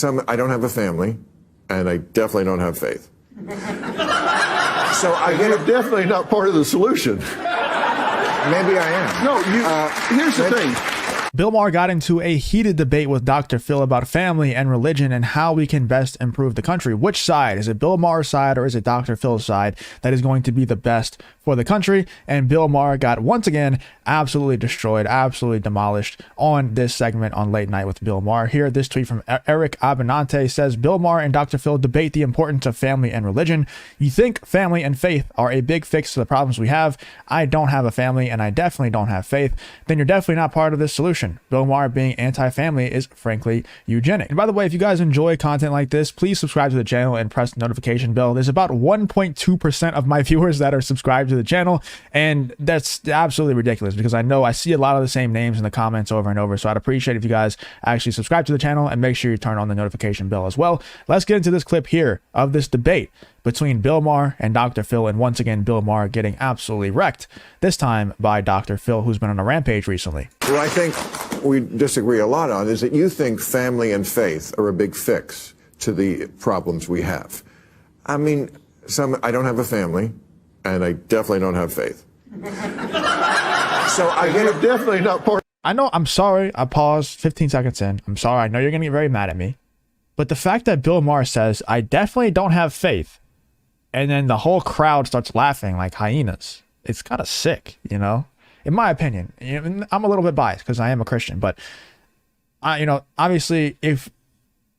I don't have a family, and I definitely don't have faith. So You're definitely not part of the solution. Maybe I am. No, here's the thing. Bill Maher got into a heated debate with Dr. Phill about family and religion and how we can best improve the country. Which side? Is it Bill Maher's side or is it Dr. Phil's side that is going to be the best for the country? And Bill Maher got, once again, absolutely destroyed, absolutely demolished on this segment on Late Night with Bill Maher. Here, this tweet from Eric Abinante says, Bill Maher and Dr. Phill debate the importance of family and religion. You think family and faith are a big fix to the problems we have? I don't have a family and I definitely don't have faith. Then you're definitely not part of this solution. Bill Maher being anti-family is frankly eugenic. And by the way, if you guys enjoy content like this, please subscribe to the channel and press the notification bell. There's about 1.2% of my viewers that are subscribed to the channel, and that's absolutely ridiculous because I see a lot of the same names in the comments over and over. So I'd appreciate if you guys actually subscribe to the channel and make sure you turn on the notification bell as well. Let's get into this clip here of this debate between Bill Maher and Dr. Phill, and once again, Bill Maher getting absolutely wrecked, this time by Dr. Phill, who's been on a rampage recently. What I think we disagree a lot on is that you think family and faith are a big fix to the problems we have. I mean, I don't have a family, and I definitely don't have faith. So You're definitely not part. I know, I'm sorry, I paused 15 seconds in. I'm sorry, I know you're going to get very mad at me. But the fact that Bill Maher says, I definitely don't have faith, and then the whole crowd starts laughing like hyenas, it's kind of sick, you know? In my opinion. I'm a little bit biased because I am a Christian, but obviously if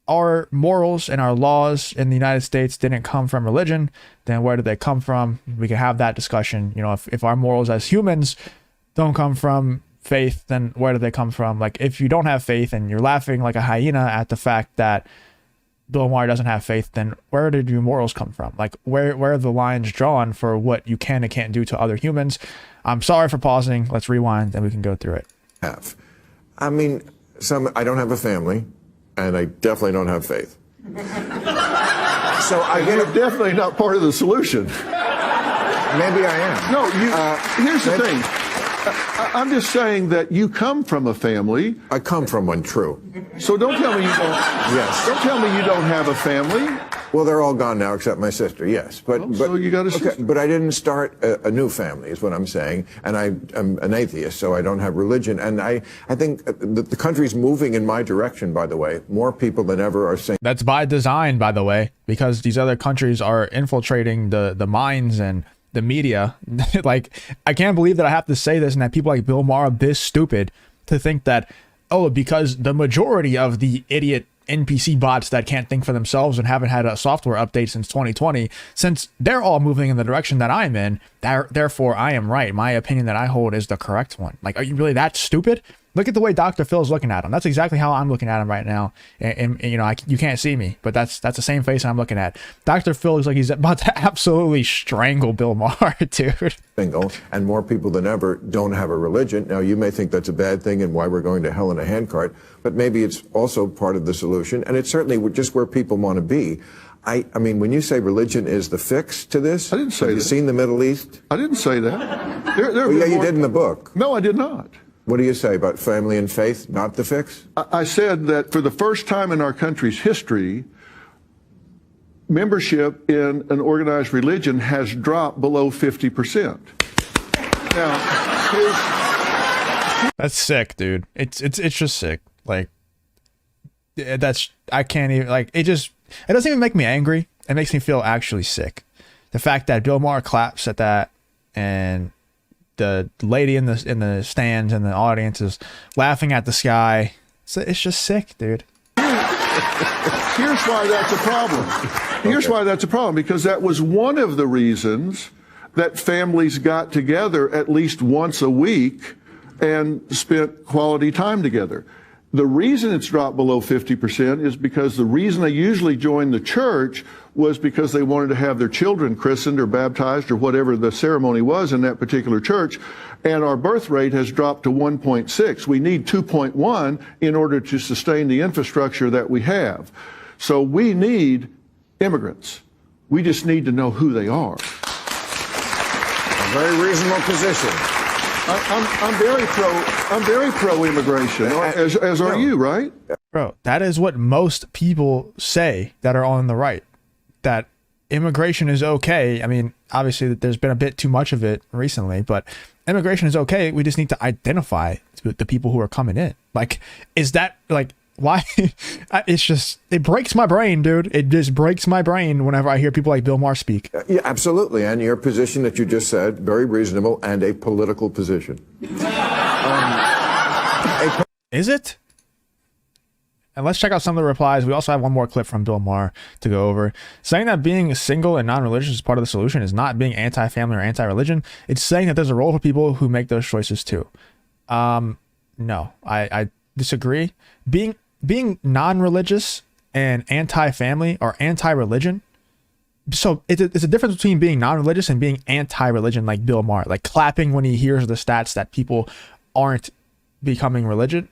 our morals and our laws in the United States didn't come from religion, then where did they come from? We can have that discussion. You know, if our morals as humans don't come from faith, then where do they come from? Like, if you don't have faith and you're laughing like a hyena at the fact that Bill Maher doesn't have faith, then where did your morals come from? Like, where are the lines drawn for what you can and can't do to other humans? I'm sorry for pausing. Let's rewind and we can go through it. I mean, I don't have a family, and I definitely don't have faith. So You're definitely not part of the solution. Maybe I am. No, here's the thing. I'm just saying that you come from a family. I come from one, true. So don't tell me you don't. Yes. Don't tell me you don't have a family. Well, they're all gone now except my sister. Yes, but so you got a sister. Okay, but I didn't start a new family, is what I'm saying, and I'm an atheist, so I don't have religion. And I think the country's moving in my direction. By the way, more people than ever are saying that's by design, by the way, because these other countries are infiltrating the minds and the media. Like, I can't believe that I have to say this and that people like Bill Maher are this stupid to think that, oh, because the majority of the idiot NPC bots that can't think for themselves and haven't had a software update since 2020, since they're all moving in the direction that I'm in, therefore I am right. My opinion that I hold is the correct one. Like, are you really that stupid? Look at the way Dr. Phil's looking at him. That's exactly how I'm looking at him right now. And you know, you can't see me, but that's the same face I'm looking at. Dr. Phill looks like he's about to absolutely strangle Bill Maher, dude. Single, and more people than ever don't have a religion. Now, you may think that's a bad thing and why we're going to hell in a handcart, but maybe it's also part of the solution, and it's certainly just where people want to be. I mean, when you say religion is the fix to this, I didn't say that. Have you seen the Middle East? I didn't say that. Well, yeah, you did in the book. No, I did not. What do you say about family and faith, not the fix? I said that for the first time in our country's history, membership in an organized religion has dropped below 50%. Now, that's sick, dude. It's just sick. Like, I can't even, like, it doesn't even make me angry. It makes me feel actually sick. The fact that Bill Maher claps at that, and the lady in the stands and the audience is laughing at the sky. It's just sick, dude. Here's why that's a problem. Here's why that's a problem, because that was one of the reasons that families got together at least once a week and spent quality time together. The reason it's dropped below 50% is because the reason they usually join the church was because they wanted to have their children christened or baptized or whatever the ceremony was in that particular church. And our birth rate has dropped to 1.6. We need 2.1 in order to sustain the infrastructure that we have. So we need immigrants. We just need to know who they are. A very reasonable position. I'm very pro immigration, as are you, right? Bro, that is what most people say that are on the right, that immigration is okay. I mean, obviously there's been a bit too much of it recently, but immigration is okay. We just need to identify the people who are coming in. Like, is that like, why? It's just, it breaks my brain, dude. It just breaks my brain whenever I hear people like Bill Maher speak. Yeah, absolutely. And your position that you just said, very reasonable and a political position. Is it? And let's check out some of the replies. We also have one more clip from Bill Maher to go over. Saying that being single and non-religious is part of the solution is not being anti-family or anti-religion. It's saying that there's a role for people who make those choices too. No, I disagree. Being non-religious and anti-family or anti-religion. So it's a difference between being non-religious and being anti-religion, like Bill Maher, like clapping when he hears the stats that people aren't becoming religious,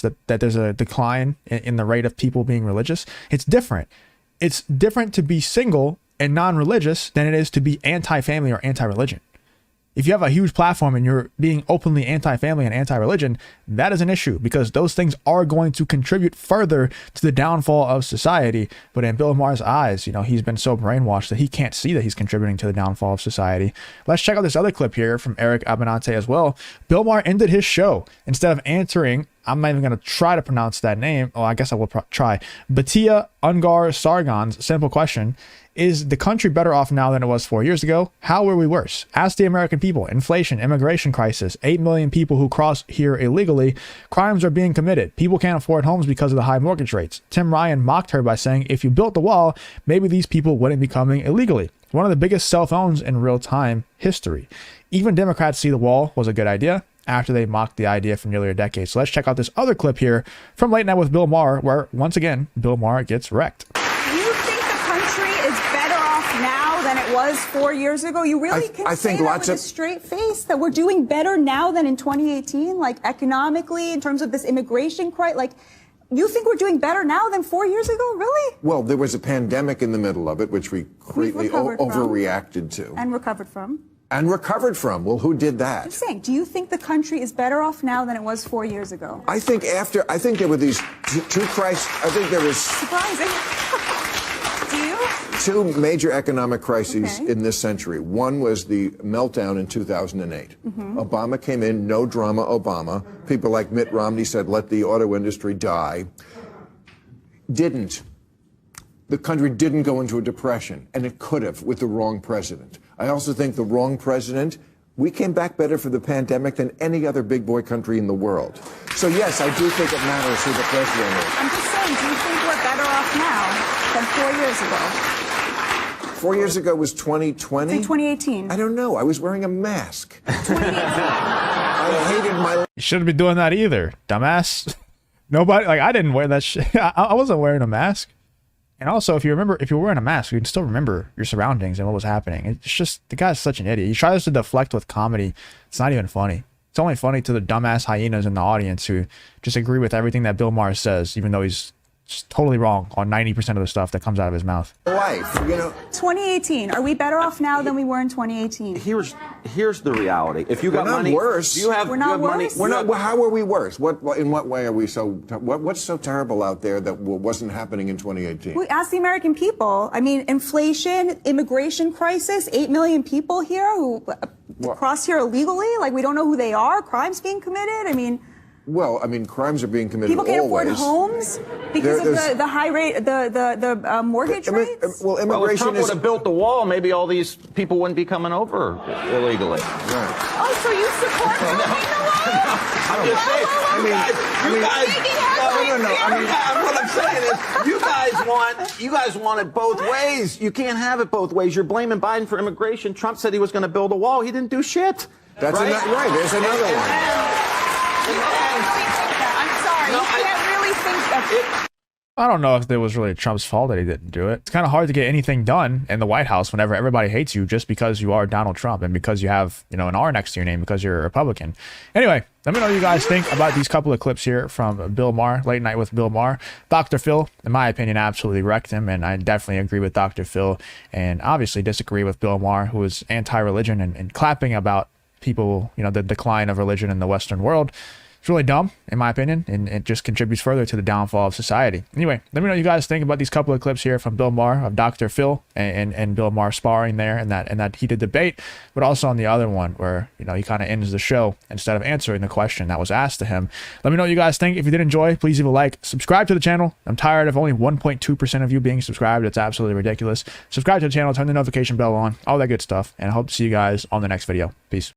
that there's a decline in the rate of people being religious. It's different. It's different to be single and non-religious than it is to be anti-family or anti-religion. If you have a huge platform and you're being openly anti-family and anti-religion, that is an issue because those things are going to contribute further to the downfall of society. But in Bill Maher's eyes, you know, he's been so brainwashed that he can't see that he's contributing to the downfall of society. Let's check out this other clip here from Eric Abinante as well. Bill Maher ended his show. Instead of answering, I'm not even going to try to pronounce that name. Oh, I guess I will try. Batia Ungar Sargon's simple question: is the country better off now than it was 4 years ago? How were we worse? Ask the American people. Inflation, immigration crisis, 8 million people who cross here illegally. Crimes are being committed. People can't afford homes because of the high mortgage rates. Tim Ryan mocked her by saying, if you built the wall, maybe these people wouldn't be coming illegally. One of the biggest cell phones in real-time history. Even Democrats see the wall was a good idea after they mocked the idea for nearly a decade. So let's check out this other clip here from Late Night with Bill Maher, where once again, Bill Maher gets wrecked. You think the country is better off now than it was 4 years ago? You really can say that with a straight face, that we're doing better now than in 2018, like economically, in terms of this immigration crisis? Like, you think we're doing better now than 4 years ago? Really? Well, there was a pandemic in the middle of it, which we greatly overreacted to. And recovered from. And recovered from. Well, who did that? I'm saying, do you think the country is better off now than it was 4 years ago? I think there were these two crises. I think there was surprising. Do you? Two major economic crises in this century. One was the meltdown in 2008. Obama came in, no drama Obama. People like Mitt Romney said, let the auto industry die. Didn't. The country didn't go into a depression, and it could have with the wrong president. I also think the wrong president, we came back better for the pandemic than any other big boy country in the world. So yes, I do think it matters who the president is. I'm just saying, do you think we're better off now than 4 years ago? 4 years ago was 2020? Say 2018. I don't know. I was wearing a mask. I hated my life. You shouldn't be doing that either, dumbass. Nobody, like, I didn't wear that shit. I wasn't wearing a mask. And also, if you were wearing a mask, you can still remember your surroundings and what was happening. It's just, the guy's such an idiot. He tries to deflect with comedy. It's not even funny. It's only funny to the dumbass hyenas in the audience who just agree with everything that Bill Maher says, even though he's just totally wrong on 90% of the stuff that comes out of his mouth. Life, you know. 2018. Are we better off now than we were in 2018? Here's the reality. If you got We're not money, worse. We're not worse. We're not. How are we worse? In what way are we so? What's so terrible out there that wasn't happening in 2018? We ask the American people. I mean, inflation, immigration crisis, 8 million people here who cross here illegally. Like, we don't know who they are. Crimes being committed. I mean. Well, I mean, crimes are being committed. People can't always. afford homes because of the high rate, the mortgage rates. Well, immigration if Trump would have built the wall, maybe all these people wouldn't be coming over illegally. Right. Oh, so you support building the wall? I'm just saying. What I'm saying is, you guys want it both ways. You can't have it both ways. You're blaming Biden for immigration. Trump said he was going to build a wall. He didn't do shit. That's right. There's another one. I'm sorry. You can't really think that. I don't know if it was really Trump's fault that he didn't do it. It's kind of hard to get anything done in the White House whenever everybody hates you just because you are Donald Trump and because you have, an R next to your name because you're a Republican. Anyway, let me know what you guys think about these couple of clips here from Bill Maher, Late Night with Bill Maher. Dr. Phill, in my opinion, absolutely wrecked him, and I definitely agree with Dr. Phill and obviously disagree with Bill Maher, who is anti-religion and clapping about people, you know, the decline of religion in the Western world. It's really dumb, in my opinion, and it just contributes further to the downfall of society. Anyway, let me know what you guys think about these couple of clips here from Bill Maher of Dr. Phill and Bill Maher sparring there in that heated debate, but also on the other one where, you know, he kind of ends the show instead of answering the question that was asked to him. Let me know what you guys think. If you did enjoy, please leave a like. Subscribe to the channel. I'm tired of only 1.2% of you being subscribed. It's absolutely ridiculous. Subscribe to the channel, turn the notification bell on, all that good stuff, and I hope to see you guys on the next video. Peace.